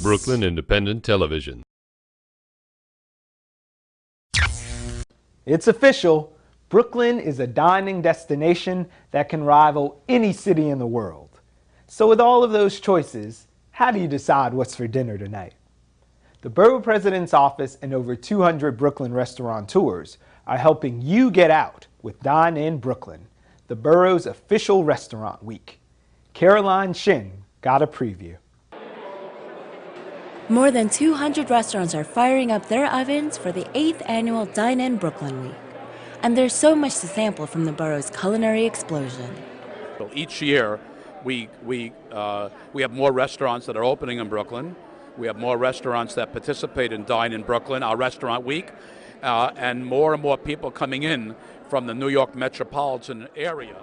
Brooklyn Independent Television. It's official. Brooklyn is a dining destination that can rival any city in the world. So with all of those choices, how do you decide what's for dinner tonight? The Borough President's Office and over 200 Brooklyn restaurateurs are helping you get out with Dine In Brooklyn, the Borough's official restaurant week. Caroline Shin got a preview. More than 200 restaurants are firing up their ovens for the 8th annual Dine In Brooklyn week. And there's so much to sample from the borough's culinary explosion. So each year, we have more restaurants that are opening in Brooklyn. We have more restaurants that participate in Dine In Brooklyn, our restaurant week, and more people coming in from the New York metropolitan area.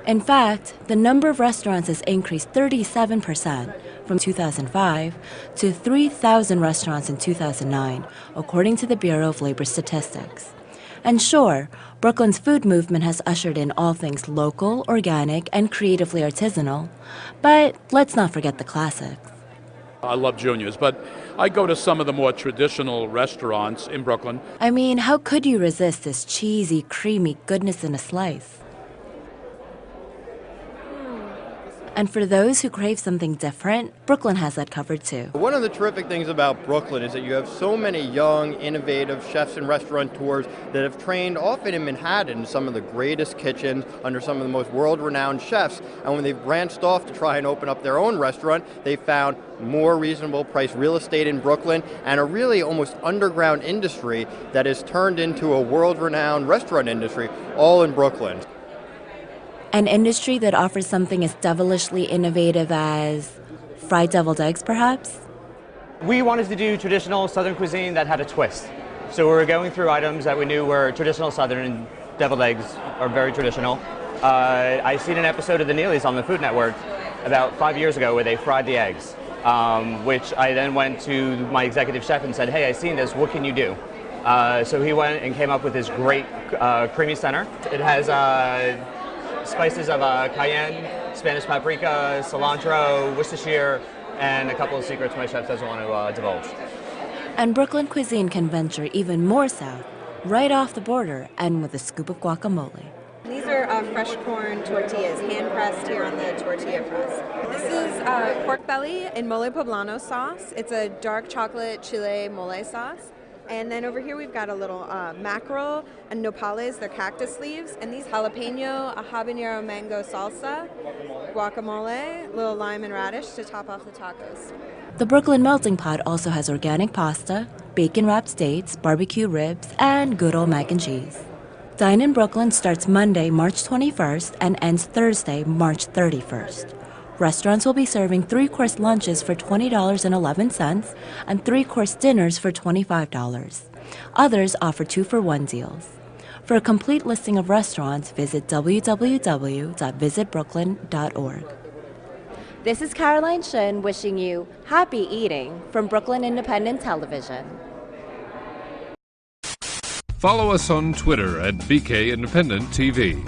In fact, the number of restaurants has increased 37% from 2005 to 3,000 restaurants in 2009, according to the Bureau of Labor Statistics. And sure, Brooklyn's food movement has ushered in all things local, organic, and creatively artisanal, but let's not forget the classics. I love Junior's, but I go to some of the more traditional restaurants in Brooklyn. I mean, how could you resist this cheesy, creamy goodness in a slice? And for those who crave something different, Brooklyn has that covered too. One of the terrific things about Brooklyn is that you have so many young, innovative chefs and restaurateurs that have trained often in Manhattan in some of the greatest kitchens under some of the most world-renowned chefs. And when they've branched off to try and open up their own restaurant, they found more reasonable priced real estate in Brooklyn and a really almost underground industry that has turned into a world-renowned restaurant industry, all in Brooklyn. An industry that offers something as devilishly innovative as fried deviled eggs, perhaps? We wanted to do traditional Southern cuisine that had a twist. So we were going through items that we knew were traditional Southern, and deviled eggs are very traditional. I seen an episode of the Neelys on the Food Network about 5 years ago where they fried the eggs, which I then went to my executive chef and said, hey, I seen this, what can you do? So he went and came up with this great creamy center. It has spices of cayenne, Spanish paprika, cilantro, Worcestershire, and a couple of secrets my chef doesn't want to divulge. And Brooklyn cuisine can venture even more south, right off the border, and with a scoop of guacamole. These are fresh corn tortillas, hand-pressed here on the tortilla press. This is pork belly in mole poblano sauce. It's a dark chocolate chile mole sauce. And then over here we've got a little mackerel and nopales, they're cactus leaves, and these jalapeno, a habanero mango salsa, guacamole, little lime and radish to top off the tacos. The Brooklyn Melting Pot also has organic pasta, bacon-wrapped steaks, barbecue ribs, and good old mac and cheese. Dine in Brooklyn starts Monday, March 21st and ends Thursday, March 31st. Restaurants will be serving 3-course lunches for $20.11 and 3-course dinners for $25. Others offer 2-for-1 deals. For a complete listing of restaurants, visit www.visitbrooklyn.org. This is Caroline Shin wishing you happy eating from Brooklyn Independent Television. Follow us on Twitter at BK Independent TV.